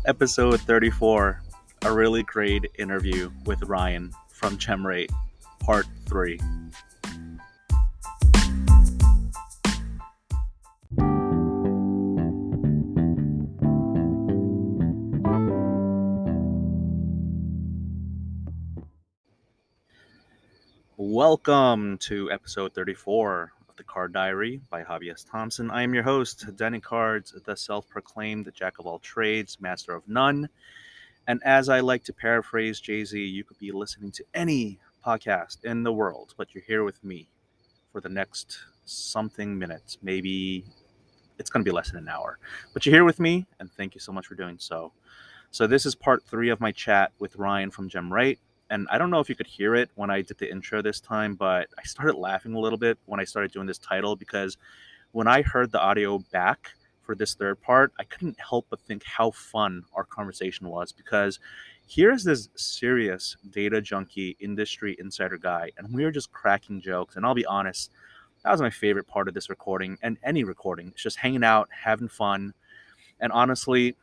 Episode 34, a really great interview with Ryan from GemRate, Part 3. Welcome to episode 34 of The Card Diary by Javier Thompson. I am your host, Danny Cards, the self-proclaimed jack of all trades, master of none. And as I like to paraphrase Jay-Z, you could be listening to any podcast in the world, but you're here with me for the next something minutes. Maybe it's going to be less than an hour. But you're here with me, and thank you so much for doing so. So this is part 3 of my chat with Ryan from GemRate. And I don't know if you could hear it when I did the intro this time, but I started laughing a little bit when I started doing this title because when I heard the audio back for this third part, I couldn't help but think how fun our conversation was because here's this serious data junkie industry insider guy, and we were just cracking jokes. And I'll be honest, that was my favorite part of this recording and any recording. It's just hanging out, having fun. And honestly,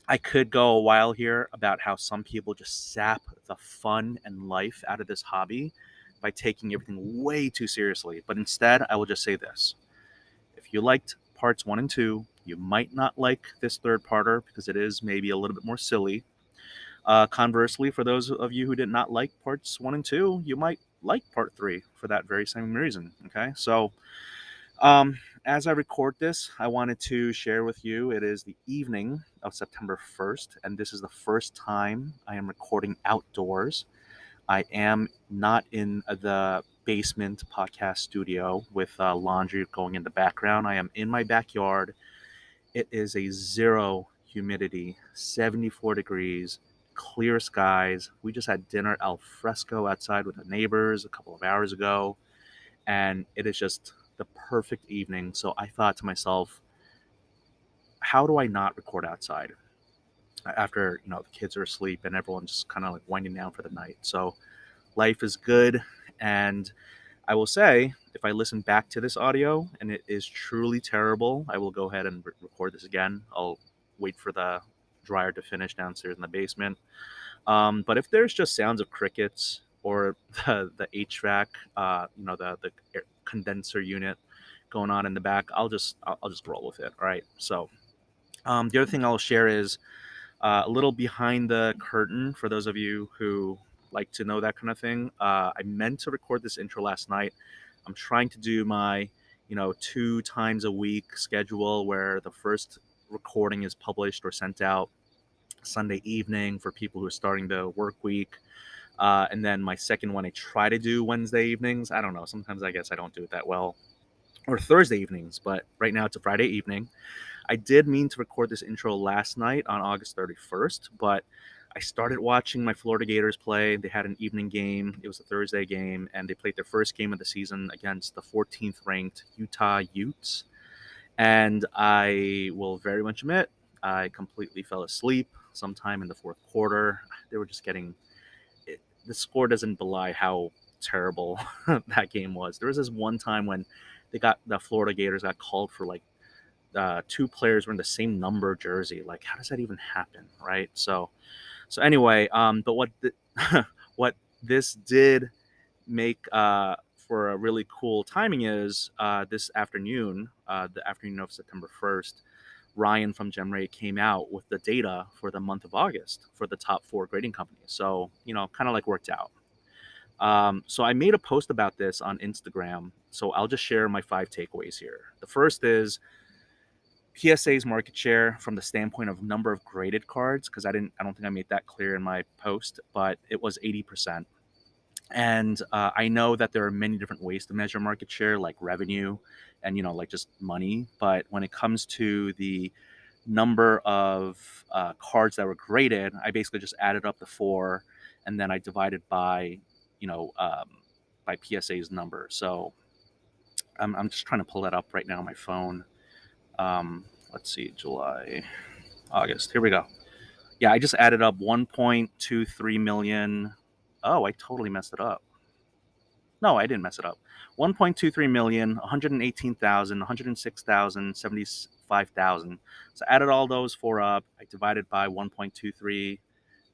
I could go a while here about how some people just sap the fun and life out of this hobby by taking everything way too seriously. But instead, I will just say this. If you liked parts 1 and 2, you might not like this third parter because it is maybe a little bit more silly. Conversely, for those of you who did not like parts 1 and 2, you might like part 3 for that very same reason. Okay, so as I record this, I wanted to share with you it is the evening of September 1st, and this is the first time I am recording outdoors. I am not in the basement podcast studio with laundry going in the background. I am in my backyard. It is a zero humidity, 74 degrees, clear skies. We just had dinner al fresco outside with the neighbors a couple of hours ago, and it is just the perfect evening. So I thought to myself, how do I not record outside after the kids are asleep and everyone's just kind of like winding down for the night? So life is good, and I will say, if I listen back to this audio and it is truly terrible, I will go ahead and record this again. I'll wait for the dryer to finish downstairs in the basement. But if there's just sounds of crickets or the HVAC, the air condenser unit going on in the back, I'll just roll with it. All right. So the other thing I'll share is a little behind the curtain for those of you who like to know that kind of thing. I meant to record this intro last night. I'm trying to do my 2 times a week schedule where the first recording is published or sent out Sunday evening for people who are starting the work week. And then my second one, I try to do Wednesday evenings. I don't know. Sometimes I guess I don't do it that well. Or Thursday evenings, but right now it's a Friday evening. I did mean to record this intro last night on August 31st, but I started watching my Florida Gators play. They had an evening game. It was a Thursday game, and they played their first game of the season against the 14th ranked Utah Utes. And I will very much admit, I completely fell asleep sometime in the fourth quarter. They were just getting it. The score doesn't belie how terrible that game was. There was this one time when the Florida Gators got called for like 2 players were in the same number jersey. Like, how does that even happen, right? So anyway, but what this did make for a really cool timing is this afternoon, the afternoon of September 1st, Ryan from GemRate came out with the data for the month of August for the top 4 grading companies. So, kind of like worked out. So I made a post about this on Instagram. So I'll just share my 5 takeaways here. The first is PSA's market share from the standpoint of number of graded cards, because I don't think I made that clear in my post, but it was 80%. And I know that there are many different ways to measure market share, like revenue and like just money. But when it comes to the number of cards that were graded, I basically just added up the 4, and then I divided by by PSA's number. So I'm just trying to pull that up right now on my phone. Let's see, July, August. Here we go. Yeah, I just added up 1.23 million. Oh, I totally messed it up. No, I didn't mess it up. 1.23 million, 118,000, 106,000, 5,000. So I added all those four up. I divided by 1.23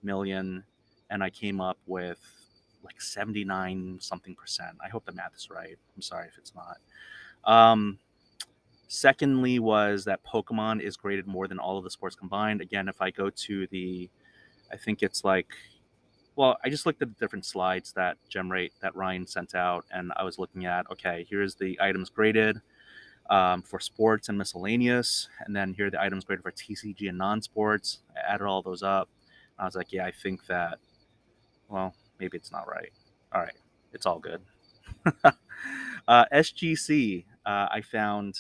million, and I came up with like 79 something percent. I hope the math is right. I'm sorry if it's not. Secondly was that Pokemon is graded more than all of the sports combined. Again, if I go to I think it's like, well, I just looked at the different slides that GemRate that Ryan sent out, and I was looking at, okay, here's the items graded for sports and miscellaneous, and then here are the items graded for TCG and non-sports. I added all those up. I was like, yeah, I think that, well, maybe it's not right. All right, it's all good. SGC, I found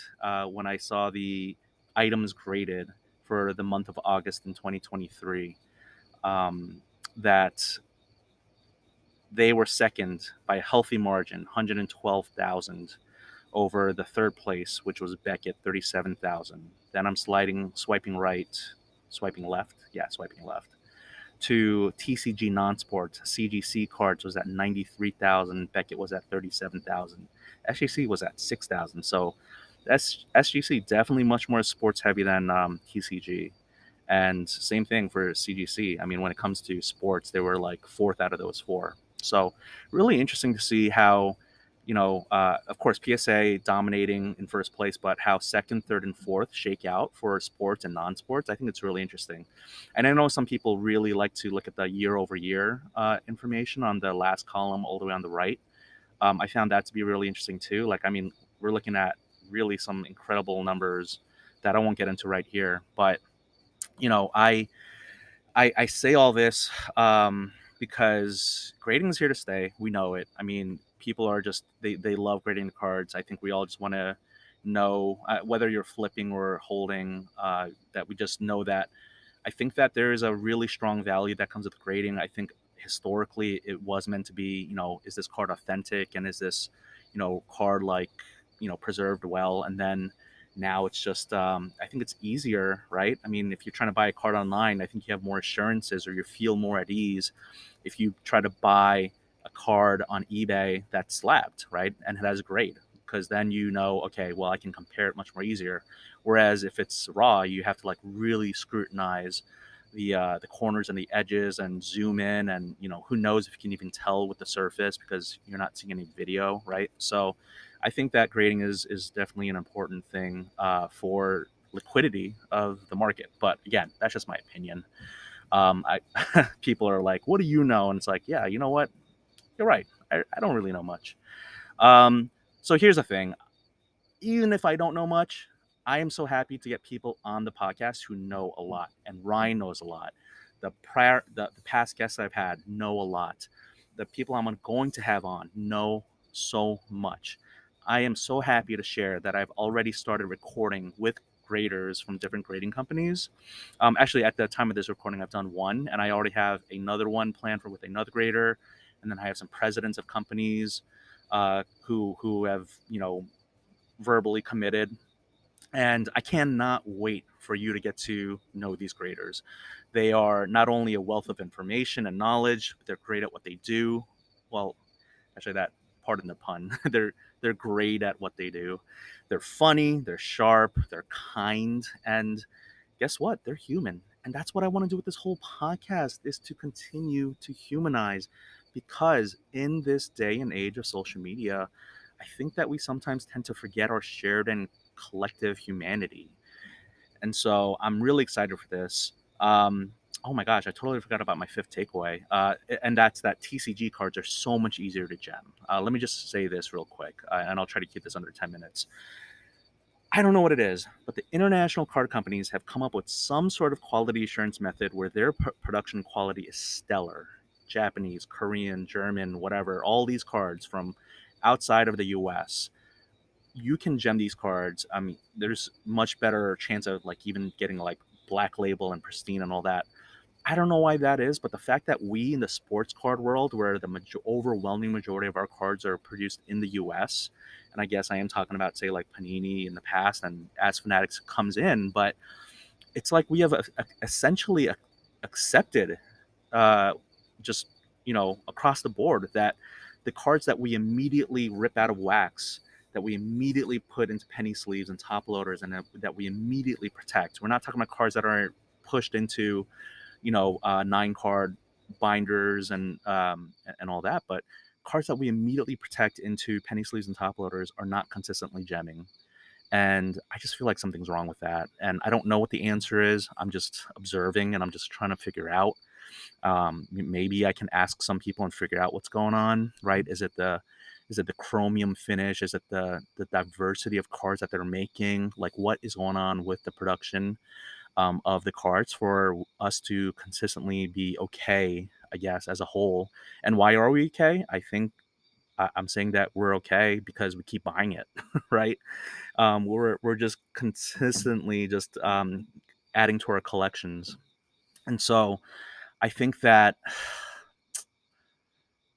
when I saw the items graded for the month of August in 2023, that they were second by a healthy margin, 112,000 over the third place, which was Beckett, 37,000. Then I'm swiping right, swiping left. Yeah, swiping left. To TCG non-sports, CGC cards was at 93,000. Beckett was at 37,000. SGC was at 6,000. So SGC definitely much more sports heavy than TCG. And same thing for CGC. I mean, when it comes to sports, they were like fourth out of those four. So really interesting to see how, of course, PSA dominating in first place, but how second, third, and fourth shake out for sports and non-sports. I think it's really interesting. And I know some people really like to look at the year-over-year information on the last column all the way on the right. I found that to be really interesting too. Like, I mean, we're looking at really some incredible numbers that I won't get into right here. But, I say all this because grading is here to stay. We know it. I mean, people are just they love grading the cards. I think we all just want to know whether you're flipping or holding. That we just know that. I think that there is a really strong value that comes with grading. I think historically it was meant to be, is this card authentic, and is this, card like, preserved well, and then now it's just, I think it's easier, right? I mean, if you're trying to buy a card online, I think you have more assurances, or you feel more at ease if you try to buy a card on eBay that's slabbed, right, and it has a grade, because then okay, well, I can compare it much more easier. Whereas if it's raw, you have to like really scrutinize the corners and the edges and zoom in, and who knows if you can even tell with the surface because you're not seeing any video, right? So I think that grading is definitely an important thing for liquidity of the market. But again, that's just my opinion. I People are like, what do you know? And it's like, yeah, you know what, you're right, I don't really know much. So here's the thing. Even if I don't know much, I am so happy to get people on the podcast who know a lot, and Ryan knows a lot. The past guests I've had know a lot. The people I'm going to have on know so much. I am so happy to share that I've already started recording with graders from different grading companies. Actually, at the time of this recording, I've done one, and I already have another one planned with another grader, and then I have some presidents of companies who have verbally committed. And I cannot wait for you to get to know these graders. They are not only a wealth of information and knowledge, but they're great at what they do. Well, actually, pardon the pun, they're great at what they do. They're funny, they're sharp, they're kind, and guess what? They're human. And that's what I want to do with this whole podcast, is to continue to humanize, because in this day and age of social media, I think that we sometimes tend to forget our shared and collective humanity. And so I'm really excited for this. Oh my gosh, I totally forgot about my fifth takeaway. And that's that TCG cards are so much easier to gem. Let me just say this real quick, and I'll try to keep this under 10 minutes. I don't know what it is, but the international card companies have come up with some sort of quality assurance method where their production quality is stellar. Japanese, Korean, German, whatever, all these cards from outside of the US, you can gem these cards. I mean, there's much better chance of like even getting like black label and pristine and all that. I don't know why that is, but the fact that we in the sports card world, where the overwhelming majority of our cards are produced in the U.S., and I guess I am talking about, say, like Panini in the past, and as Fanatics comes in, but it's like we have essentially accepted, just across the board, that the cards that we immediately rip out of wax that we immediately put into penny sleeves and top loaders, and that we immediately protect. We're not talking about cards that are pushed into, 9 card binders and all that, but cards that we immediately protect into penny sleeves and top loaders are not consistently gemming. And I just feel like something's wrong with that. And I don't know what the answer is. I'm just observing and I'm just trying to figure out. Maybe I can ask some people and figure out what's going on, right? Is it the chromium finish? Is it the diversity of cards that they're making? Like, what is going on with the production of the cards for us to consistently be okay, I guess, as a whole? And why are we okay? I think I'm saying that we're okay because we keep buying it, right? We're just consistently just adding to our collections, and so I think that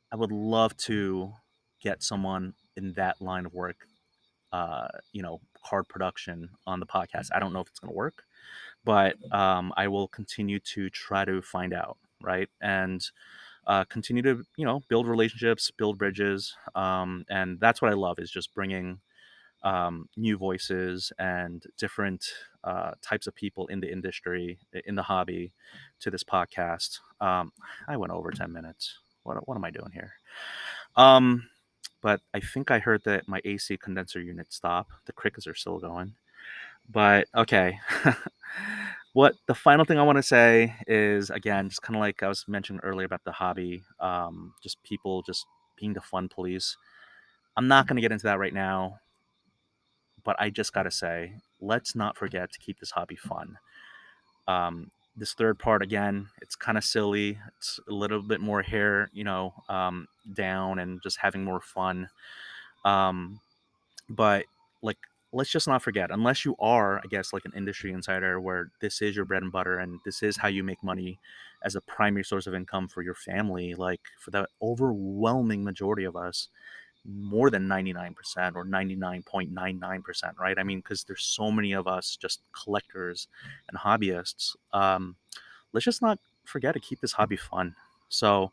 I would love to get someone in that line of work, card production on the podcast. I don't know if it's going to work, but I will continue to try to find out, right? And continue to, build relationships, build bridges. And that's what I love, is just bringing new voices and different types of people in the industry, in the hobby, to this podcast. I went over 10 minutes. What am I doing here? But I think I heard that my AC condenser unit stop. The crickets are still going. But okay. What the final thing I want to say is, again, just kind of like I was mentioning earlier about the hobby, just people just being the fun police. I'm not going to get into that right now, but I just got to say, let's not forget to keep this hobby fun. This third part, again, it's kind of silly. It's a little bit more hair, down, and just having more fun. Um, but like, let's just not forget, unless you are, I guess, like an industry insider where this is your bread and butter and this is how you make money as a primary source of income for your family, like for the overwhelming majority of us, more than 99% or 99.99%, right? I mean, because there's so many of us just collectors and hobbyists. Let's just not forget to keep this hobby fun. So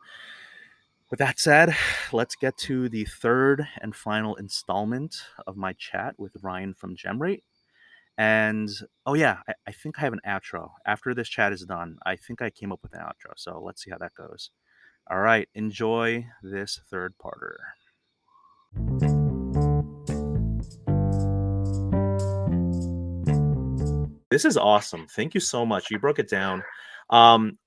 with that said, let's get to the third and final installment of my chat with Ryan from GemRate. And oh yeah, I think I have an outro. After this chat is done, I think I came up with an outro. So let's see how that goes. All right, enjoy this third parter. This is awesome. Thank you so much. You broke it down. And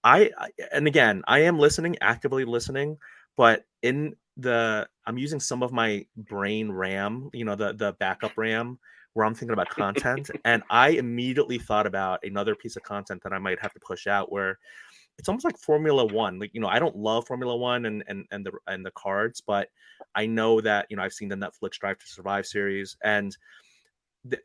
again, I am listening, actively listening, but I'm using some of my brain RAM, the backup RAM, where I'm thinking about content, and I immediately thought about another piece of content that I might have to push out, where it's almost like Formula One. Like, I don't love Formula One and the cards, but I know that, I've seen the Netflix Drive to Survive series, and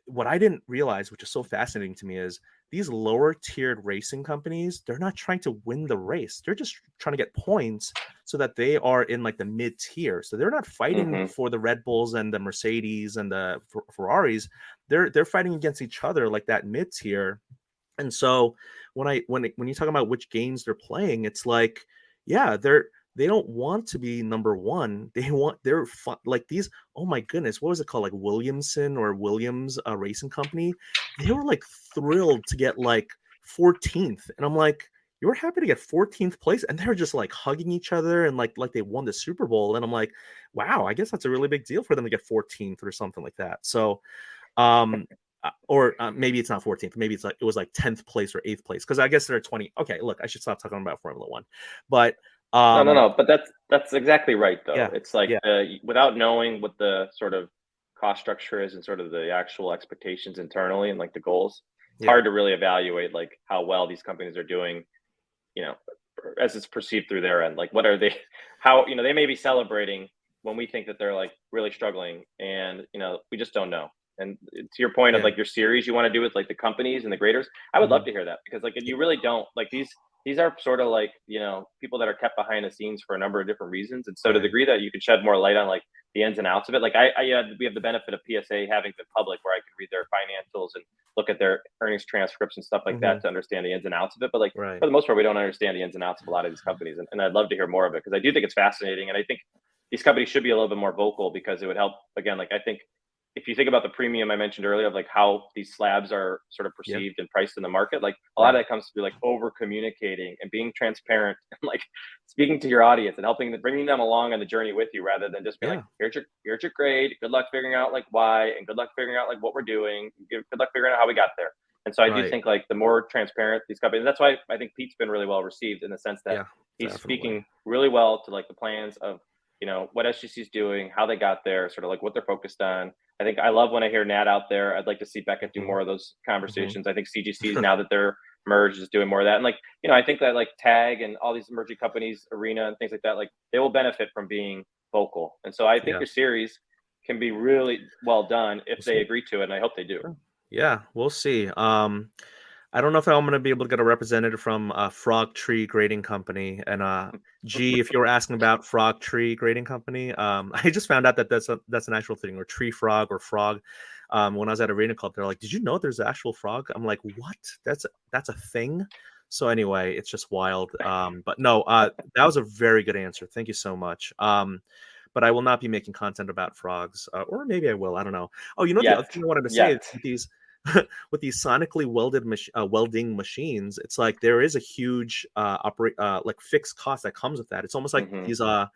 what I didn't realize, which is so fascinating to me, is these lower tiered racing companies, they're not trying to win the race. They're just trying to get points so that they are in like the mid tier. So they're not fighting for the Red Bulls and the Mercedes and the Ferraris. They're fighting against each other, like that mid tier. And so when you talk about which games they're playing, it's like, yeah, they don't want to be number one. They're fun, like these. Oh my goodness, what was it called? Like Williamson or Williams Racing Company. They were like thrilled to get like 14th, and I'm like, you were happy to get 14th place, and they're just like hugging each other and like they won the Super Bowl. And I'm like, wow, I guess that's a really big deal for them to get 14th or something like that. So, or maybe it's not 14th. Maybe it was like 10th place or 8th place, because I guess they're 20. Okay, look, I should stop talking about Formula One, but. No. But that's exactly right, though. Yeah, it's like yeah. without knowing what the sort of cost structure is and sort of the actual expectations internally and like the goals, it's hard to really evaluate like how well these companies are doing, as it's perceived through their end. Like, what are they? How they may be celebrating when we think that they're like really struggling, and we just don't know. And to your point of like your series you want to do with like the companies and the graders, I would love to hear that, because like you really don't like these are sort of like, people that are kept behind the scenes for a number of different reasons. And so to the degree that you could shed more light on like the ins and outs of it, like we have the benefit of PSA having been public, where I can read their financials and look at their earnings transcripts and stuff like that to understand the ins and outs of it. But like for the most part, we don't understand the ins and outs of a lot of these companies. And I'd love to hear more of it, because I do think it's fascinating. And I think these companies should be a little bit more vocal, because it would help, again, like I think if you think about the premium I mentioned earlier of like how these slabs are sort of Yeah. perceived and priced in the market, like a lot of Right. that comes to be like over communicating and being transparent and like speaking to your audience and helping them, bringing them along on the journey with you rather than just being like, Yeah. here's your grade. Good luck figuring out like why and good luck figuring out like what we're doing. Good luck figuring out how we got there. And so I do Right. think like the more transparent these companies, that's why I think Pete's been really well received in the sense that Yeah. he's Definitely. speaking really well to like the plans of, what SGC is doing, how they got there, sort of like what they're focused on. I think I love when I hear Nat out there. I'd like to see Beckett do Hmm. more of those Hmm. conversations. I think CGCs now that they're merged is doing more of that. And like, I think that like Tag and all these emerging companies, Arena and things like that, like they will benefit from being vocal. And so I think Yeah. your series can be really well done if We'll they see. agree to it. And I hope they do. Sure. Yeah, we'll see. I don't know if I'm going to be able to get a representative from Frog Tree Grading Company. And G, if you were asking about Frog Tree Grading Company, I just found out that that's an actual thing, or tree frog or frog. When I was at Arena Club, they're like, "Did you know there's an actual frog?" I'm like, "What? That's a thing?" So anyway, it's just wild. But no, that was a very good answer. Thank you so much. But I will not be making content about frogs, or maybe I will. I don't know. Oh, the other Yet, thing I wanted to say is yet. with these with these sonically welding machines, it's like there is a huge like fixed cost that comes with that. It's almost like Hmm. these I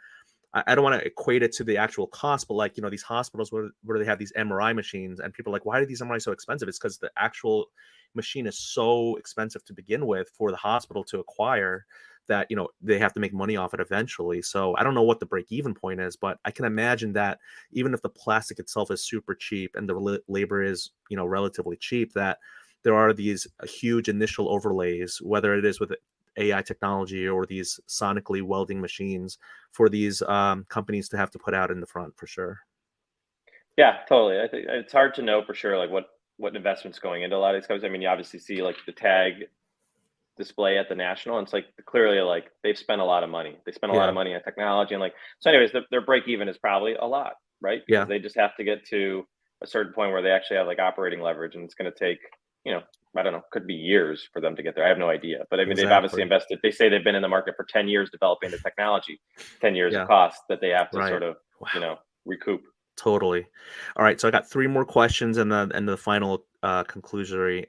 don't want to equate it to the actual cost, but like these hospitals where they have these MRI machines, and people are like, why are these MRI so expensive? It's because the actual machine is so expensive to begin with for the hospital to acquire that they have to make money off it eventually. So I don't know what the break even point is, but I can imagine that even if the plastic itself is super cheap and the labor is relatively cheap, that there are these huge initial overlays, whether it is with AI technology or these sonically welding machines for these companies to have to put out in the front for sure. Yeah, totally. I think it's hard to know for sure, like what investments going into a lot of these companies. I mean, you obviously see like the Tag display at the national, and it's like clearly like they've spent a lot of money. They spent a lot Yeah, of money on technology, and like so. Anyways, their break even is probably a lot, right? Because yeah, they just have to get to a certain point where they actually have like operating leverage, and it's going to take you know I don't know, could be years for them to get there. I have no idea, but I mean they've obviously exactly. invested. They say they've been in the market for 10 years developing the technology, 10 years of Yeah, cost that they have to right. sort of you Wow. know recoup. Totally. All right, so I got three more questions and the final conclusory.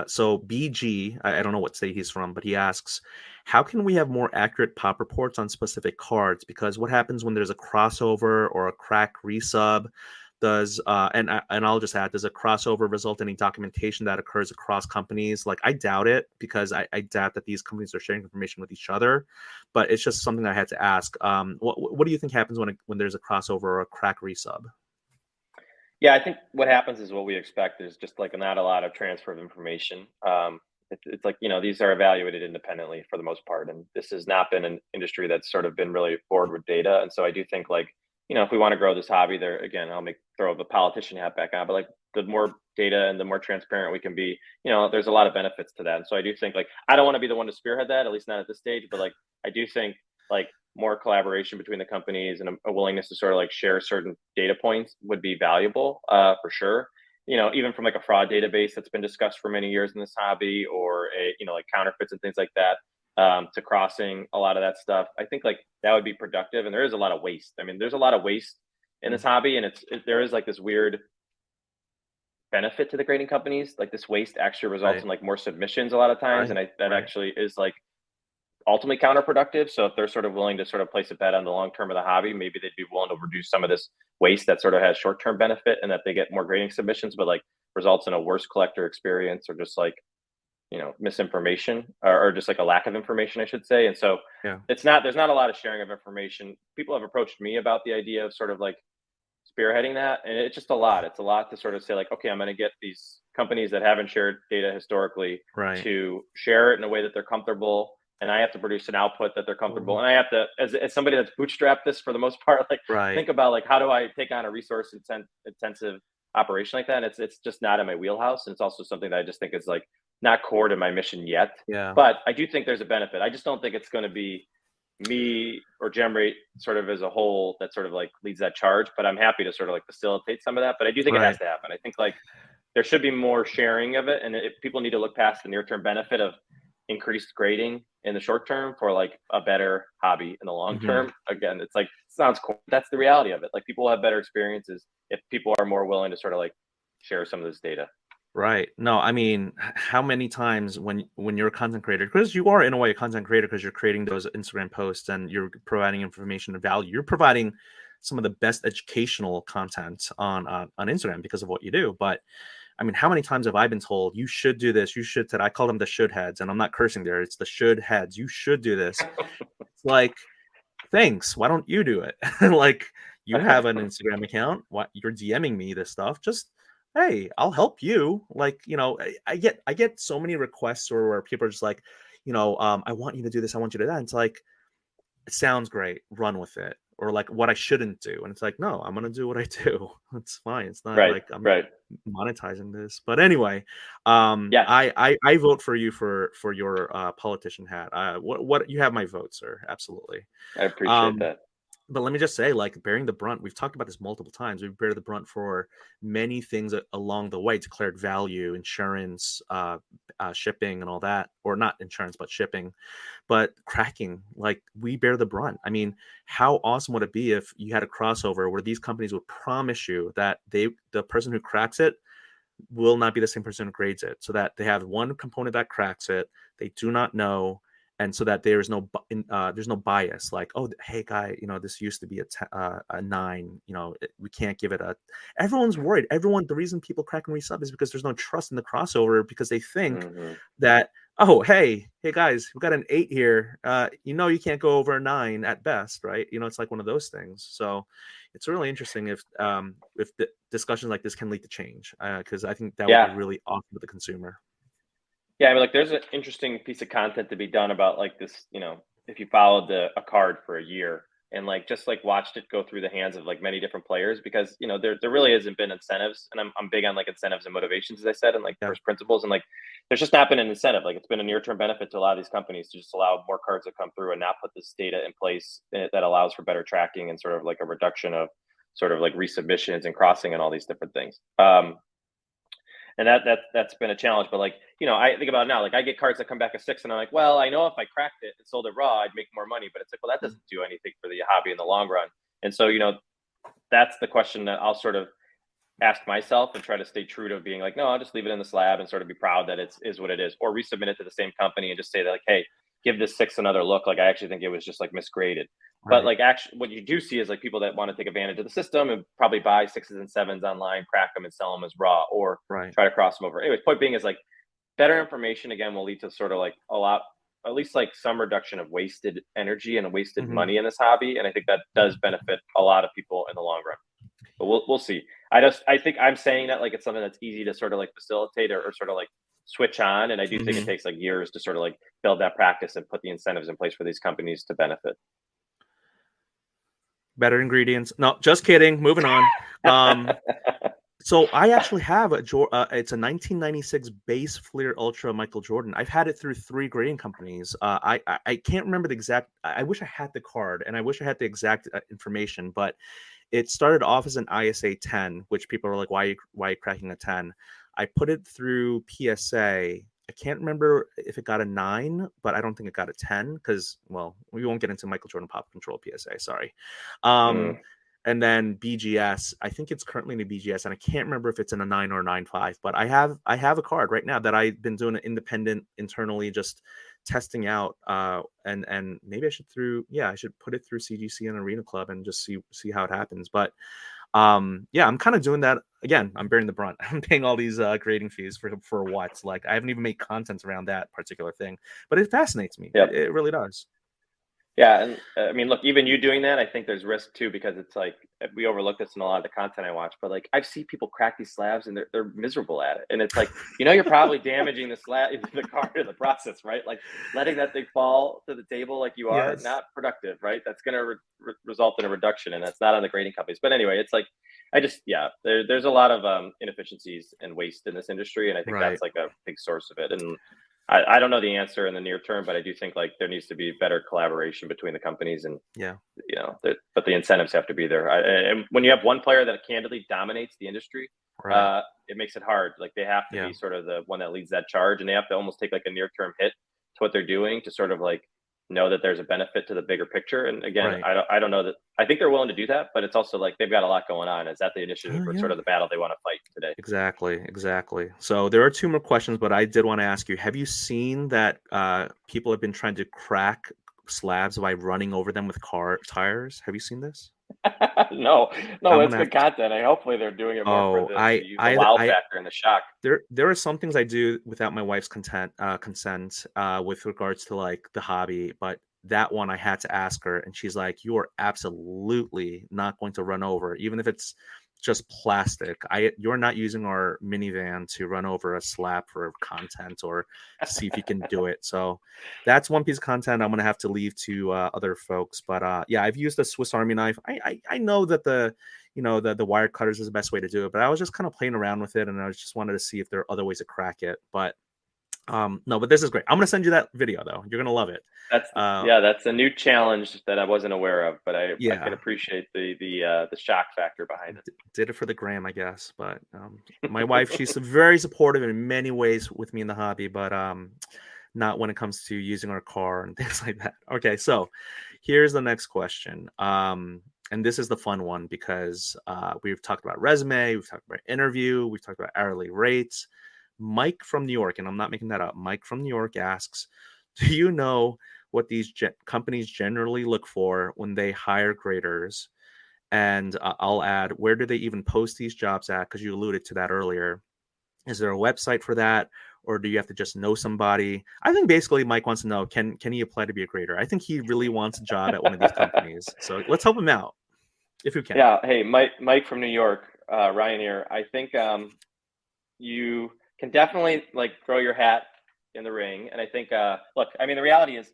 So BG, I don't know what state he's from, but he asks, how can we have more accurate pop reports on specific cards? Because what happens when there's a crossover or a crack resub? Does and I'll just add, does a crossover result in any documentation that occurs across companies? Like I doubt it because I doubt that these companies are sharing information with each other, but it's just something I had to ask. What do you think happens when there's a crossover or a crack resub? Yeah, I think what happens is what we expect is just like not a lot of transfer of information. It's like these are evaluated independently for the most part, and this has not been an industry that's sort of been really forward with data. And so I do think like if we want to grow this hobby, there again, I'll throw the politician hat back on, but like the more data and the more transparent we can be, there's a lot of benefits to that. And so I do think like I don't want to be the one to spearhead that, at least not at this stage, but like I do think like more collaboration between the companies and a willingness to sort of like share certain data points would be valuable for sure. Even from like a fraud database that's been discussed for many years in this hobby, or like counterfeits and things like that, to crossing a lot of that stuff. I think like that would be productive. And there is a lot of waste. I mean, there's a lot of waste in Mm. this hobby, and there is like this weird benefit to the grading companies. Like this waste actually results Right, in like more submissions a lot of times, right, and that right. actually is like ultimately counterproductive. So if they're sort of willing to sort of place a bet on the long term of the hobby, maybe they'd be willing to reduce some of this waste that sort of has short term benefit, and that they get more grading submissions, but like results in a worse collector experience, or just like misinformation, or just like a lack of information, I should say. And so Yeah, there's not a lot of sharing of information. People have approached me about the idea of sort of like spearheading that, and it's just a lot. It's a lot to sort of say like, okay, I'm going to get these companies that haven't shared data historically right. to share it in a way that they're comfortable, and I have to produce an output that they're comfortable, Totally. and I have to, as somebody that's bootstrapped this for the most part, like Right. think about like how do I take on a resource intensive operation like that. And it's just not in my wheelhouse, and it's also something that I just think is like not core to my mission yet. Yeah. But I do think there's a benefit. I just don't think it's going to be me or Gemrate sort of as a whole that sort of like leads that charge. But I'm happy to sort of like facilitate some of that. But I do think it has Right. to happen. I think like there should be more sharing of it, and people need to look past the near term benefit of increased grading in the short term for like a better hobby in the long Mm-hmm. term. Again, it's like, sounds cool. That's the reality of it. Like people will have better experiences if people are more willing to sort of like share some of this data. Right. No, I mean, how many times when you're a content creator, because you are in a way a content creator because you're creating those Instagram posts and you're providing information and value. You're providing some of the best educational content on Instagram because of what you do. But I mean, how many times have I been told you should do this? You should. I call them the should heads, and I'm not cursing there. It's the should heads. You should do this. It's like, thanks. Why don't you do it? Like, you have an Instagram account. Why you're DMing me this stuff? Just hey, I'll help you. Like, I get so many requests where people are just like, I want you to do this. I want you to do that. And it's like, it sounds great. Run with it. Or like what I shouldn't do. And it's like, no, I'm gonna do what I do. It's fine. It's not Right. like I'm Right. monetizing this. But anyway, Yeah. I vote for you for your politician hat. What you have my vote, sir. Absolutely. I appreciate Um, that. but let me just say, like, bearing the brunt, we've talked about this multiple times. We've bear the brunt for many things along the way: declared value, insurance, shipping, and all that. Or not insurance, but shipping. But cracking, like, we bear the brunt. I mean, how awesome would it be if you had a crossover where these companies would promise you that the person who cracks it will not be the same person who grades it, so that they have one component that cracks it, they do not know, and so that there's no bias. Like, oh, hey guy, this used to be a 9. We can't give it a. Everyone's worried. The reason people crack and resub is because there's no trust in the crossover, because they think that, oh, hey guys, we got an 8 here. You can't go over a 9 at best, right? It's like one of those things. So it's really interesting if the discussions like this can lead to change, because I think that would be really awesome for the consumer. Yeah, I mean, like, there's an interesting piece of content to be done about like this. If you followed a card for a year and like just like watched it go through the hands of like many different players, because there really hasn't been incentives, and I'm big on like incentives and motivations, as I said, and like first principles, and like there's just not been an incentive. Like, it's been a near-term benefit to a lot of these companies to just allow more cards to come through and not put this data in place that allows for better tracking and sort of like a reduction of sort of like resubmissions and crossing and all these different things. And that's been a challenge. But like, I think about it now, like I get cards that come back a 6, and I'm like, well, I know if I cracked it and sold it raw, I'd make more money. But it's like, well, that doesn't do anything for the hobby in the long run. And so, that's the question that I'll sort of ask myself and try to stay true to being like, no, I'll just leave it in the slab and sort of be proud that is what it is, or resubmit it to the same company and just say that, like, hey, give this 6 another look. Like, I actually think it was just like misgraded. Right. But like, actually, what you do see is like people that want to take advantage of the system and probably buy 6s and 7s online, crack them and sell them as raw, or try to cross them over. Anyways, point being is like better information again will lead to sort of like at least like some reduction of wasted energy and wasted money in this hobby. And I think that does benefit a lot of people in the long run. But we'll see. I think I'm saying that like it's something that's easy to sort of like facilitate or sort of like switch on. And I do think it takes like years to sort of like build that practice and put the incentives in place for these companies to benefit. Better ingredients. No, just kidding. Moving on. So I actually have it's a 1996 base Fleer Ultra Michael Jordan. I've had it through 3 grading companies. I can't remember the exact. I wish I had the card, and I wish I had the exact information. But it started off as an ISA 10, which people are like, why are you cracking a 10? I put it through PSA. I can't remember if it got a 9, but I don't think it got a 10 because, well, we won't get into Michael Jordan Pop Control PSA. Sorry. And then BGS, I think it's currently in a BGS, and I can't remember if it's in a 9 or a 9.5, but I have a card right now that I've been doing an independent internally, just testing out, and maybe I should put it through CGC and Arena Club and just see how it happens. But I'm kind of doing that again. I'm bearing the brunt. I'm paying all these grading fees for what? Like, I haven't even made content around that particular thing, but it fascinates me. Yep. It really does. Yeah, and I mean, look, even you doing that, I think there's risk too, because it's like we overlook this in a lot of the content I watch. But like, I've seen people crack these slabs and they're miserable at it, and it's like, you're probably damaging the slab, the card in the process, right? Like, letting that thing fall to the table like you are, not productive, right? That's going to result in a reduction, and that's not on the grading companies. But anyway, it's like, there's a lot of inefficiencies and waste in this industry, and I think that's like a big source of it. And I don't know the answer in the near term, but I do think like there needs to be better collaboration between the companies, and but the incentives have to be there. And when you have one player that candidly dominates the industry, it makes it hard. Like, they have to be sort of the one that leads that charge, and they have to almost take like a near term hit what they're doing to sort of like know that there's a benefit to the bigger picture. And again, Right. I don't know that I think they're willing to do that, but it's also like they've got a lot going on. Is that the initiative Oh, or yeah. sort of the battle they want to fight today? Exactly. So there are two more questions, but I did want to ask you: have you seen that people have been trying to crack slabs by running over them with car tires? Have you seen this? No, no, I'm it's gonna have good to. content. I hopefully they're doing it more for Oh, the wow I factor and the shock. there are some things I do without my wife's consent with regards to like the hobby, but that one I had to ask her, and she's like, "You are absolutely not going to run over, even if it's just plastic. You're not using our minivan to run over a slab for content or to see if you can do it." So that's one piece of content I'm gonna have to leave to other folks. But yeah, I've used a Swiss Army knife. I know that the wire cutters is the best way to do it, but I was just kind of playing around with it, and I just wanted to see if there are other ways to crack it. But no, but this is great. I'm gonna send you that video though. You're gonna love it. That's Uh, yeah, that's a new challenge that I wasn't aware of, but I can yeah, appreciate the shock factor behind it. did it for the gram, I guess. But my wife, she's very supportive in many ways with me in the hobby, but not when it comes to using our car and things like that. Okay, so here's the next question. And this is the fun one because we've talked about resume, we've talked about interview, we've talked about hourly rates. Mike from New York, and I'm not making that up. Mike from New York asks, "Do you know what these companies generally look for when they hire graders?" And I'll add, where do they even post these jobs at? Because you alluded to that earlier. Is there a website for that, or do you have to just know somebody? I think basically Mike wants to know, can he apply to be a grader? I think he really wants a job at one of these companies. So let's help him out if you can. Yeah, hey, Mike from New York, Ryan here. I think you can definitely like throw your hat in the ring, and I think look, I mean, the reality is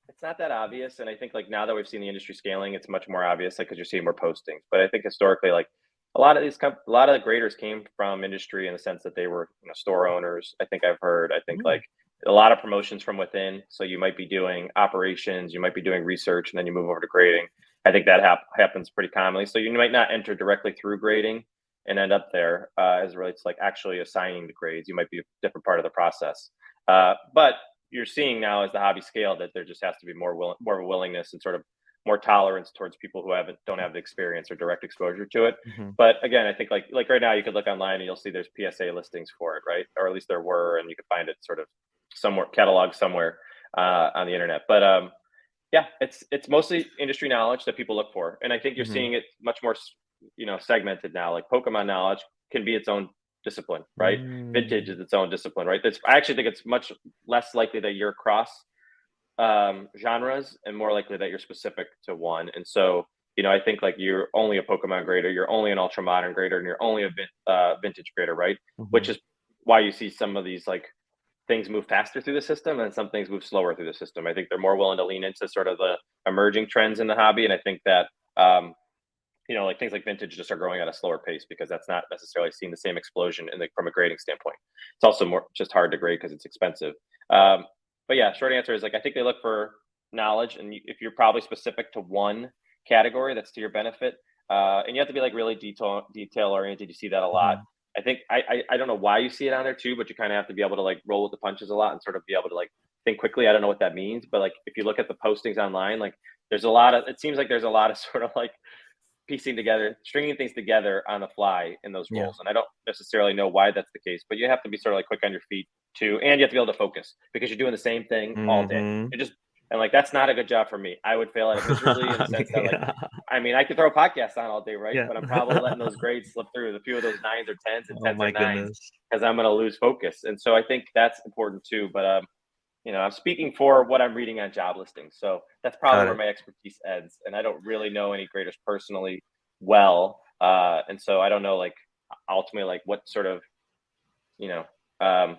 it's not that obvious, and I think like now that we've seen the industry scaling, it's much more obvious, like because you're seeing more postings. But I think historically, like a lot of a lot of the graders came from industry in the sense that they were store owners. I think I've heard. I think Yeah. like a lot of promotions from within. So you might be doing operations, you might be doing research, and then you move over to grading. I think that happens pretty commonly. So you might not enter directly through grading and end up there as it relates to like actually assigning the grades. You might be a different part of the process. But you're seeing now as the hobby scale that there just has to be more of a willingness and sort of more tolerance towards people who don't have the experience or direct exposure to it. Mhm. But again, I think like right now you could look online and you'll see there's PSA listings for it, right? Or at least there were, and you could find it sort of somewhere cataloged somewhere on the internet. But yeah, it's mostly industry knowledge that people look for, and I think you're Mhm. seeing it much more segmented now. Like Pokemon knowledge can be its own discipline, right? Vintage Mm. is its own discipline, right? I actually think it's much less likely that you're across genres and more likely that you're specific to one. And so, I think like you're only a Pokemon grader, you're only an ultra modern grader, and you're only a vintage grader, right? Which Mhm. is why you see some of these like things move faster through the system and some things move slower through the system. I think they're more willing to lean into sort of the emerging trends in the hobby. And I think that, like things like vintage just are growing at a slower pace because that's not necessarily seeing the same explosion from a grading standpoint. It's also more just hard to grade because it's expensive. But yeah, short answer is like I think they look for knowledge, and if you're probably specific to one category, that's to your benefit. And you have to be like really detail oriented. You see that a lot. Mhm. I think I don't know why you see it on there too, but you kind of have to be able to like roll with the punches a lot and sort of be able to like think quickly. I don't know what that means, but like if you look at the postings online, like there's a lot of it seems like there's a lot of sort of like stringing things together on the fly in those Yeah. roles. And I don't necessarily know why that's the case, but you have to be sort of like quick on your feet too, and you have to be able to focus because you're doing the same thing all day. Mhm. It just and like that's not a good job for me. I would fail at it miserably in the sense that like Yeah. I mean I could throw a podcast on all day, right? Yeah. But I'm probably letting those grades slip through, a few of those nines or tens and Oh tens or my nines goodness. because I'm gonna lose focus. And so I think that's important too. But I'm speaking for what I'm reading on job listings. So that's probably Got where it. my expertise ends. And I don't really know any graders personally well. And so I don't know, like, ultimately, like, what sort of, you know, um,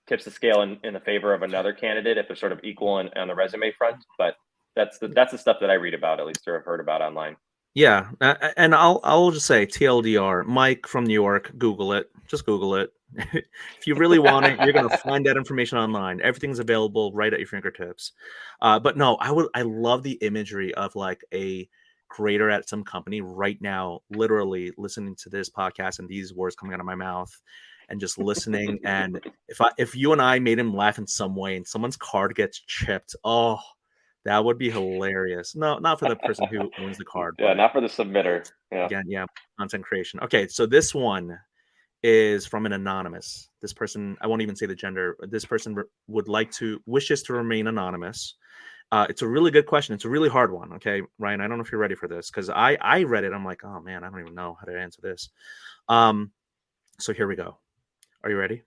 tips the scale in the favor of another candidate if they're sort of equal on the resume front. But that's the stuff that I read about, at least, or have heard about online. Yeah, and I'll just say TLDR, Mike from New York, Google it. Just Google it. If you really want it, you're gonna find that information online. Everything's available right at your fingertips. But no, I love the imagery of like a creator at some company right now, literally listening to this podcast and these words coming out of my mouth, and just listening. And if you and I made him laugh in some way and someone's card gets chipped, oh, that would be hilarious. No, not for the person who owns the card, Yeah, but not for the submitter. Yeah. again, yeah, content creation. Okay, so this one is from an anonymous. This person, I won't even say the gender. This person wishes to remain anonymous. It's a really good question. It's a really hard one. Okay, Ryan, I don't know if you're ready for this because I read it. I'm like, oh man, I don't even know how to answer this. So here we go. Are you ready?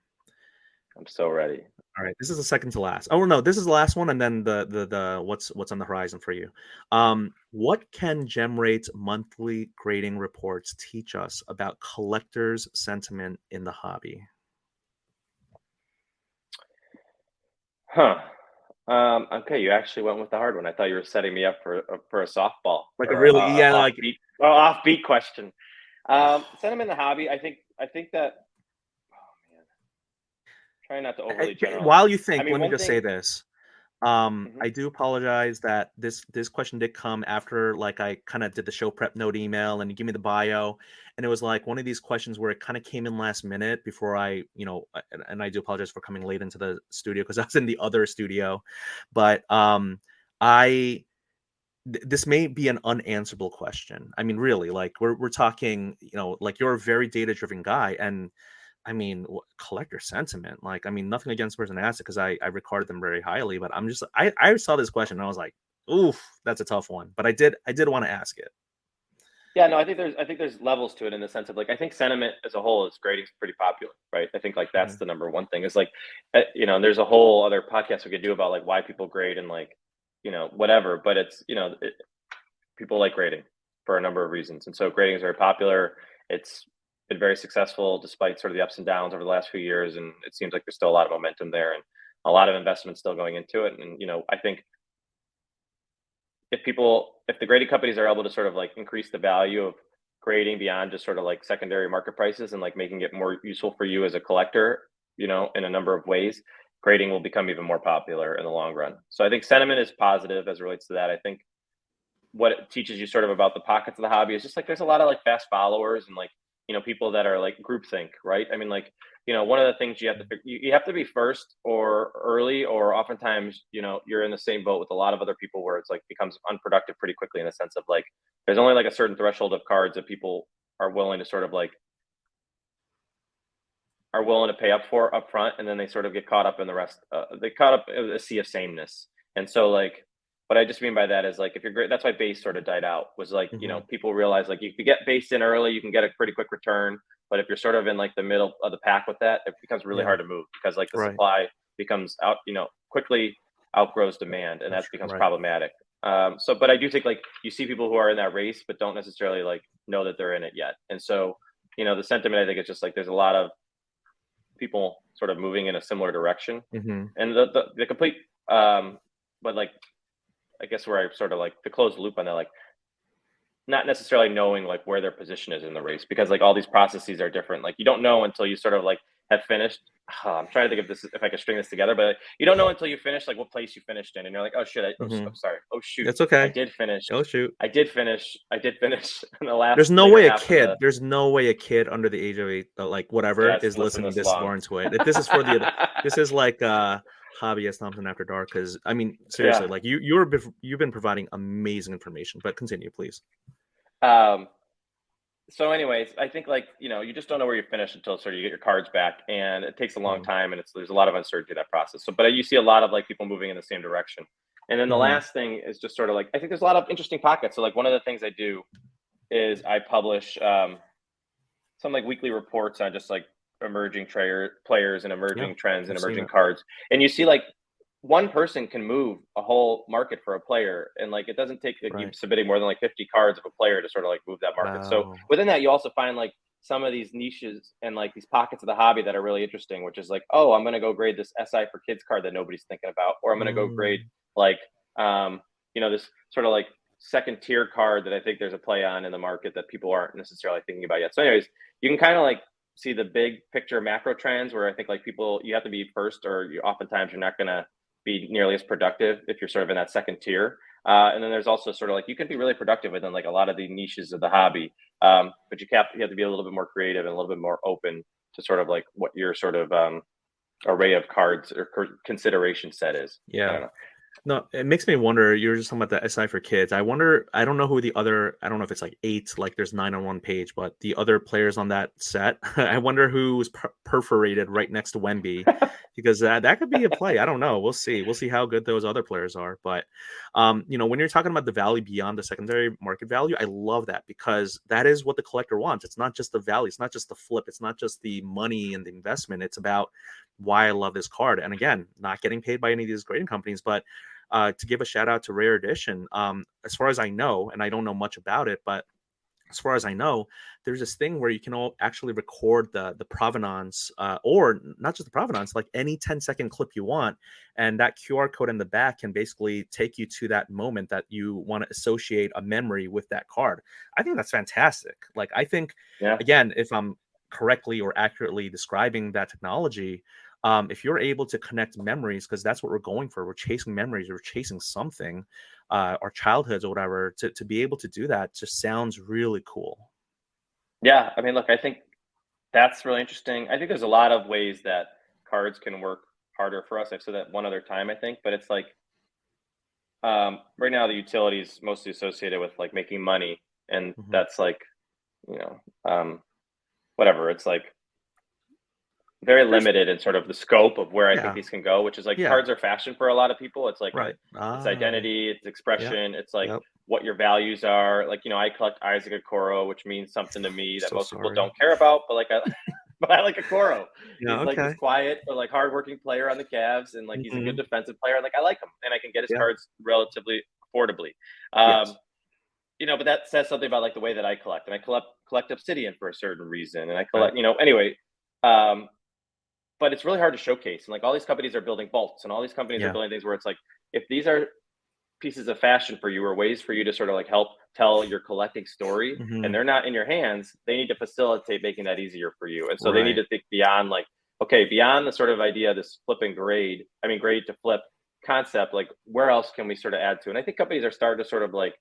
I'm so ready. All right, this is the second to last. Oh no, this is the last one, and then the what's on the horizon for you. What can GemRate's monthly grading reports teach us about collectors' sentiment in the hobby? Huh. Okay, you actually went with the hard one. I thought you were setting me up for a softball, Like a or really like offbeat question. Sentiment in the hobby. I think that. Oh man, try not to overly generalize. While you think, I mean, let me one just say thing. this. Mhm. I do apologize that this question did come after like I kind of did the show prep note email and you give me the bio, and it was like one of these questions where it kind of came in last minute before and I do apologize for coming late into the studio because I was in the other studio, but I this may be an unanswerable question. I mean, really, like we're talking, like you're a very data driven guy, and I mean, collector sentiment. Like, I mean, nothing against the person asked it because I recorded them very highly, but I'm just I saw this question and I was like, oof, that's a tough one. But I did want to ask it. Yeah, no, I think there's levels to it in the sense of like I think sentiment as a whole is grading pretty popular, right? I think like that's Mhm. the number one thing is like, and there's a whole other podcast we could do about like why people grade and like, whatever. But it's people like grading for a number of reasons, and so grading is very popular. It's been very successful despite sort of the ups and downs over the last few years, and it seems like there's still a lot of momentum there and a lot of investment still going into it. And I think if the grading companies are able to sort of like increase the value of grading beyond just sort of like secondary market prices and like making it more useful for you as a collector, in a number of ways, grading will become even more popular in the long run. So I think sentiment is positive as it relates to that. I think what it teaches you sort of about the pockets of the hobby is just like there's a lot of like fast followers and like people that are like groupthink, right? I mean, like one of the things you have to you have to be first or early, or oftentimes you're in the same boat with a lot of other people where it's like becomes unproductive pretty quickly in the sense of like there's only like a certain threshold of cards that people are willing to sort of like are willing to pay up for up front, and then they sort of get caught up in the rest. They caught up in a sea of sameness, and so like what I just mean by that is like if you're great, that's why base sort of died out. Was like Mhm. people realize like if you get base in early, you can get a pretty quick return. But if you're sort of in like the middle of the pack with that, it becomes really Yeah. hard to move because like the Right. supply becomes out, quickly outgrows demand, and that becomes Right. problematic. But I do think like you see people who are in that race, but don't necessarily like know that they're in it yet. And so, the sentiment I think is just like there's a lot of people sort of moving in a similar direction, Hmm. and the complete, but like I guess where I sort of like to close the loop on that, like not necessarily knowing like where their position is in the race because like all these processes are different. Like you don't know until you sort of like have finished. I'm trying to think of this if I can string this together, but you don't know until you finish like what place you finished in, and you're like, oh shit, Hmm. sorry, oh shoot, It's okay. I did finish, Oh shoot. I did finish in the last There's no later way half of the. there's no way a kid under the age of 8, like whatever, Yes, is listen listening this this long. far into it. If this is for this is like hobbyist Thompson After Dark, because I mean seriously, Yeah. like you've been providing amazing information, but continue, please. Um, so anyways, I think like, you just don't know where you finish until sort of you get your cards back, and it takes a long Mhm. time, and there's a lot of uncertainty in that process. So, but you see a lot of like people moving in the same direction. And then the Mhm. last thing is just sort of like, I think there's a lot of interesting pockets. So like one of the things I do is I publish, some like weekly reports on just like emerging players and Yeah, emerging trends and I've seen emerging it. cards. And you see like one person can move a whole market for a player, and like it doesn't take like you Right. submitting more than like 50 cards of a player to sort of like move that market. So Wow. within that you also find like some of these niches and like these pockets of the hobby that are really interesting, which is like, oh, I'm going to go grade this SI for kids card that nobody's thinking about, or I'm going to go grade Mm. like this sort of like second tier card that I think there's a play on in the market that people aren't necessarily thinking about yet. So anyways, you can kind of like see the big picture macro trends where I think like people, you have to be first, or oftentimes you're not going to be nearly as productive if you're sort of in that second tier. And then there's also sort of like you can be really productive within like a lot of the niches of the hobby, but you have to be a little bit more creative and a little bit more open to sort of like what your sort of array of cards or consideration set is. I don't know. No, it makes me wonder. You're just talking about the SI for kids. I wonder. I don't know who the other. I don't know if it's like 8, like there's 9 on one page, but the other players on that set. I wonder who's perforated right next to Wemby, because that could be a play. I don't know. We'll see. We'll see how good those other players are. But when you're talking about the value beyond the secondary market value, I love that, because that is what the collector wants. It's not just the value. It's not just the flip. It's not just the money and the investment. It's about why I love this card. And again, not getting paid by any of these grading companies, but to give a shout out to Rare Edition. As far as I know, and I don't know much about it, but as far as I know, there's this thing where you can actually record the provenance, or not just the provenance, like any 10-second clip you want. And that QR code in the back can basically take you to that moment that you want to associate a memory with that card. I think that's fantastic. Like, I think, again, if I'm correctly or accurately describing that technology, if you're able to connect memories, because that's what we're going for, we're chasing memories, we're chasing something, our childhoods or whatever, to be able to do that just sounds really cool. Yeah, I mean, look, I think that's really interesting. I think there's a lot of ways that cards can work harder for us. I've said that one other time, I think, but it's like right now the utility is mostly associated with like making money, and that's like, whatever. It's like very limited in sort of the scope of where I think these can go, which is like cards are fashion for a lot of people. It's like it's identity, it's expression, it's like what your values are. Like, I collect Isaac Okoro, which means something to me that most people don't care about, but like but I like Okoro. He's like this quiet but like hardworking player on the Cavs, and like he's a good defensive player. Like I like him, and I can get his cards relatively affordably. But that says something about like the way that I collect, and I collect Obsidian for a certain reason, and I collect, anyway. But it's really hard to showcase. And like all these companies are building vaults, and all these companies are building things where it's like, if these are pieces of fashion for you or ways for you to sort of like help tell your collecting story, and they're not in your hands, they need to facilitate making that easier for you. And so they need to think beyond like, okay, beyond the sort of idea of this grade to flip concept, like where else can we sort of add to? And I think companies are starting to sort of like,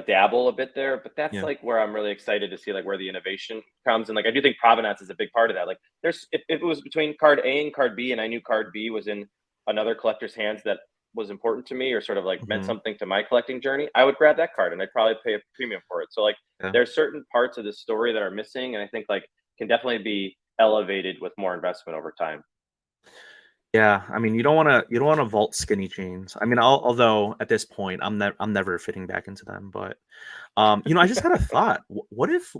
dabble a bit there, but that's like where I'm really excited to see like where the innovation comes. And like, I do think provenance is a big part of that. Like if it was between card A and card B, and I knew card B was in another collector's hands that was important to me, or sort of like meant something to my collecting journey, I would grab that card and I'd probably pay a premium for it. So like there's certain parts of the story that are missing, and I think like can definitely be elevated with more investment over time. Yeah, I mean, you don't want to vault skinny jeans. I mean, although at this point, I'm never fitting back into them. But I just had a thought. What if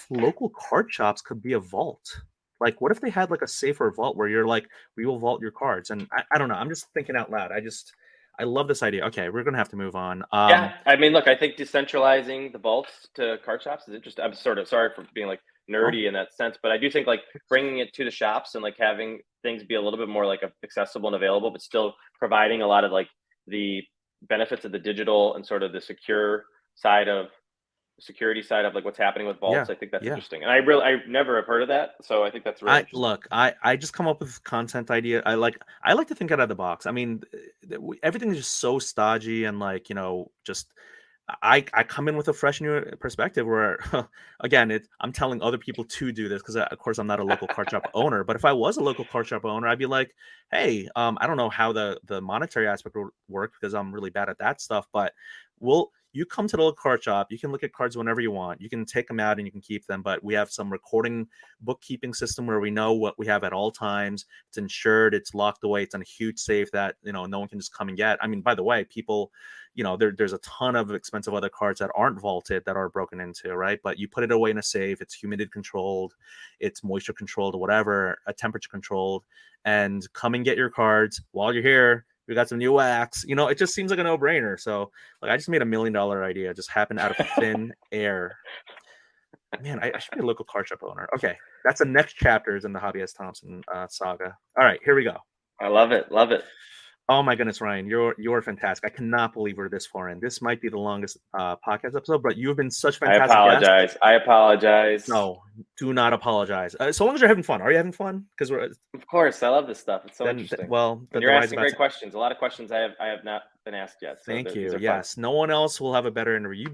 local card shops could be a vault? Like, what if they had like a safer vault where you're like, we will vault your cards? And I don't know. I'm just thinking out loud. I love this idea. Okay, we're gonna have to move on. I mean, look, I think decentralizing the vaults to card shops is interesting. I'm sort of sorry for being like nerdy in that sense, but I do think like bringing it to the shops and like having things be a little bit more like accessible and available, but still providing a lot of like the benefits of the digital and sort of the security side of like what's happening with vaults. I think that's interesting, and I never have heard of that, so I think that's really I just come up with content idea. I like to think out of the box. I mean, everything is just so stodgy, and like just I come in with a fresh new perspective where, again, I'm telling other people to do this because, of course, I'm not a local card shop owner. But if I was a local card shop owner, I'd be like, hey, I don't know how the monetary aspect would work because I'm really bad at that stuff. But you come to the local card shop, you can look at cards whenever you want. You can take them out and you can keep them. But we have some recording bookkeeping system where we know what we have at all times. It's insured. It's locked away. It's on a huge safe that, no one can just come and get. I mean, by the way, people, there's a ton of expensive other cards that aren't vaulted that are broken into, right? But you put it away in a safe. It's humidity controlled. It's moisture controlled or whatever, temperature controlled. And come and get your cards while you're here. We got some new wax. It just seems like a no-brainer. So, like, I just made $1 million idea. It just happened out of thin air. Man, I should be a local card shop owner. Okay, that's the next chapters in the Hobby S. Thompson saga. All right, here we go. I love it. Love it. Oh my goodness, Ryan, you're fantastic. I cannot believe we're this far in. This might be the longest podcast episode, but you've been such fantastic. I apologize. No, do not apologize. So long as you're having fun. Are you having fun? Because of course, I love this stuff. It's so interesting. Well, you're asking great questions. A lot of questions I have not been asked yet. So Thank these you. are Yes, fun. no one else will have a better interview.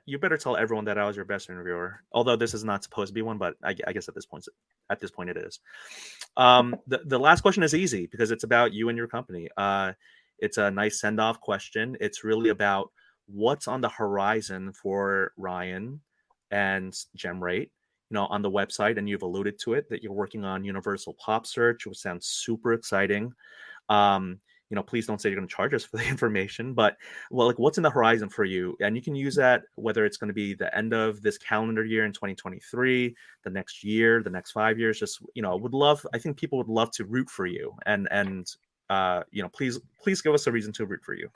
You better tell everyone that I was your best interviewer. Although this is not supposed to be one, but I guess at this point it is. The last question is easy because it's about you and your company. It's a nice send off question. It's really about what's on the horizon for Ryan and GemRate. On the website, and you've alluded to it that you're working on Universal Pop Search, which sounds super exciting. Please don't say you're going to charge us for the information, but what's in the horizon for you? And you can use that whether it's going to be the end of this calendar year in 2023, the next year, the next 5 years. Just, I think people would love to root for you, and please give us a reason to root for you.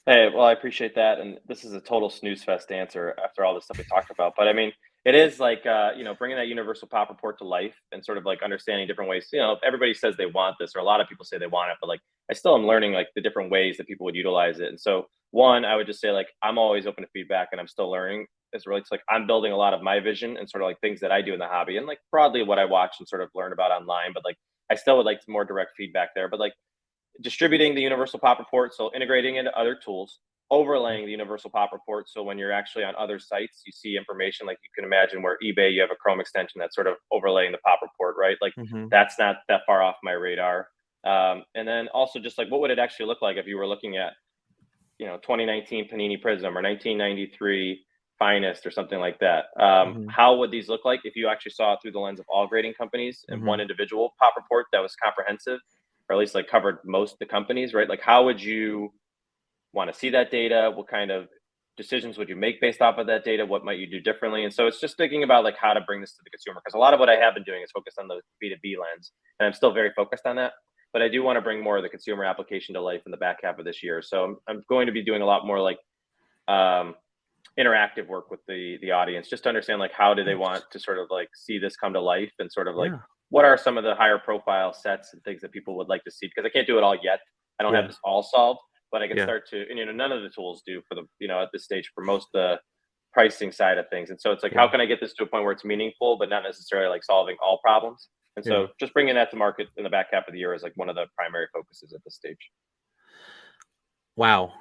Hey, well, I appreciate that. And this is a total snooze fest answer after all the stuff we talked about. But I mean, it is like, bringing that universal pop report to life and sort of like understanding different ways. Everybody says they want this, or a lot of people say they want it, but like, I still am learning like the different ways that people would utilize it. And so, one, I would just say like, I'm always open to feedback and I'm still learning. It's really, it's like I'm building a lot of my vision and sort of like things that I do in the hobby and like broadly what I watch and sort of learn about online. But like, I still would like more direct feedback there. But like, distributing the universal pop report, so integrating into other tools, overlaying the universal pop report, so when you're actually on other sites you see information like you can imagine where eBay, you have a Chrome extension that's sort of overlaying the pop report, right? Like that's not that far off my radar. And then also just like what would it actually look like if you were looking at 2019 Panini Prism or 1993 Finest or something like that. How would these look like if you actually saw it through the lens of all grading companies and one individual pop report that was comprehensive, or at least like covered most of the companies, right? Like how would you want to see that data? What kind of decisions would you make based off of that data? What might you do differently? And so it's just thinking about like how to bring this to the consumer, because a lot of what I have been doing is focused on the B2B lens, and I'm still very focused on that. But I do want to bring more of the consumer application to life in the back half of this year. So I'm going to be doing a lot more like interactive work with the audience, just to understand like how do they want to sort of like see this come to life, and sort of like what are some of the higher profile sets and things that people would like to see, because I can't do it all yet. I don't have this all solved, but I can start to, and none of the tools do for the, at this stage for most of the pricing side of things. And so it's like, how can I get this to a point where it's meaningful, but not necessarily like solving all problems? And so just bringing that to market in the back half of the year is like one of the primary focuses at this stage. Wow.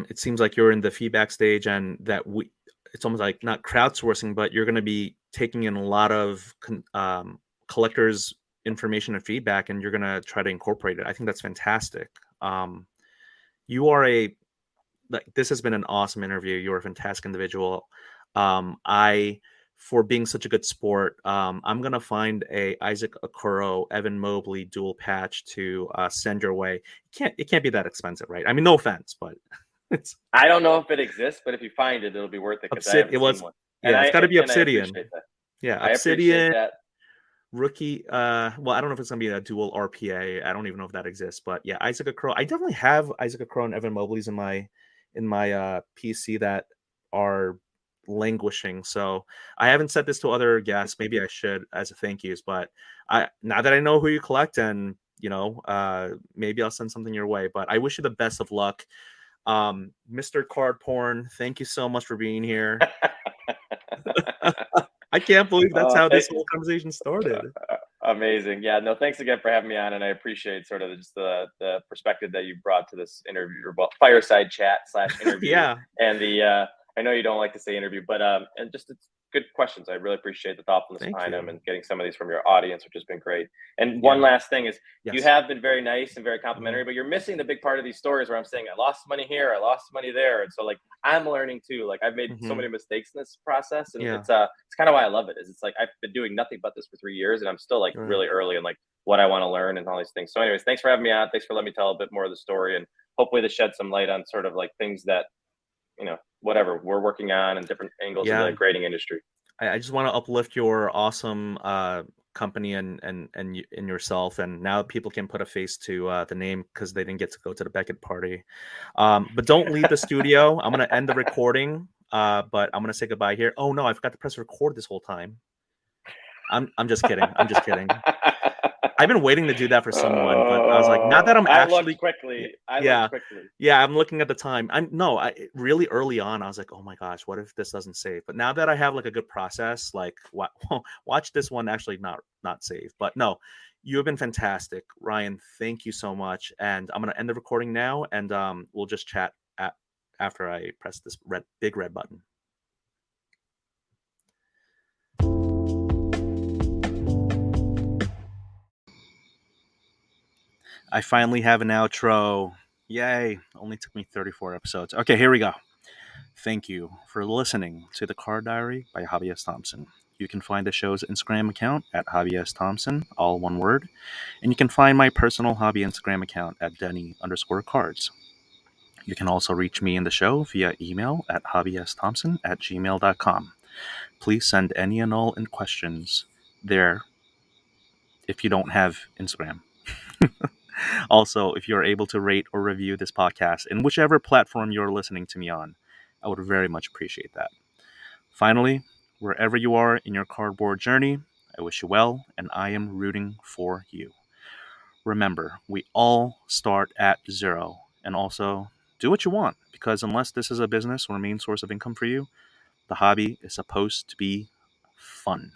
It seems like you're in the feedback stage, and that it's almost like not crowdsourcing, but you're going to be taking in a lot of collectors' information and feedback, and you're going to try to incorporate it. I think that's fantastic. You are this has been an awesome interview. You're a fantastic individual. For being such a good sport, I'm going to find a Isaac Okoro, Evan Mobley dual patch to send your way. It can't be that expensive, right? I mean, no offense, but I don't know if it exists, but if you find it, it'll be worth it. It's got to be Obsidian. Yeah, Obsidian. That. Rookie. Well, I don't know if it's going to be a dual RPA. I don't even know if that exists, but yeah, Isaac Okoro. I definitely have Isaac Okoro and Evan Mobley's in my PC that are languishing. So I haven't said this to other guests. Maybe I should as a thank yous, but now that I know who you collect, and maybe I'll send something your way. But I wish you the best of luck. Mr. Card Porn, thank you so much for being here. I can't believe that's how this whole conversation started. Amazing. Yeah, no, thanks again for having me on. And I appreciate sort of just the perspective that you brought to this interview, or fireside chat / interview. And I know you don't like to say interview, but and just it's good questions. I really appreciate the thoughtfulness behind them and getting some of these from your audience, which has been great. And one last thing is, you have been very nice and very complimentary, but you're missing the big part of these stories where I'm saying I lost money here, I lost money there, and so like I'm learning too. Like I've made so many mistakes in this process, and it's kind of why I love it. Is it's like I've been doing nothing but this for 3 years, and I'm still like really early in like what I want to learn and all these things. So, anyways, thanks for having me on. Thanks for letting me tell a bit more of the story, and hopefully to shed some light on sort of like things that whatever we're working on and different angles of the grading industry. I just want to uplift your awesome company and yourself, and now people can put a face to the name because they didn't get to go to the Beckett party. But don't leave the studio. I'm gonna end the recording, but I'm gonna say goodbye here. Oh no, I forgot to press record this whole time. I'm just kidding. I'm just kidding. I've been waiting to do that for someone, but I was like, not that I'm actually quickly. Yeah, I'm looking at the time. Really early on, I was like, oh my gosh, what if this doesn't save? But now that I have like a good process, like watch this one actually not save. But no, You have been fantastic, Ryan. Thank you so much. And I'm going to end the recording now, and we'll just chat after I press this big red button. I finally have an outro. Yay. Only took me 34 episodes. Okay, here we go. Thank you for listening to The Car Diary by Javi S. Thompson. You can find the show's Instagram account at Javi S. Thompson, all one word. And you can find my personal hobby Instagram account at Denny_cards. You can also reach me in the show via email at javisthompson@gmail.com. Please send any and all questions there if you don't have Instagram. Also, if you're able to rate or review this podcast in whichever platform you're listening to me on, I would very much appreciate that. Finally, wherever you are in your cardboard journey, I wish you well, and I am rooting for you. Remember, we all start at zero, and also do what you want, because unless this is a business or main source of income for you, the hobby is supposed to be fun.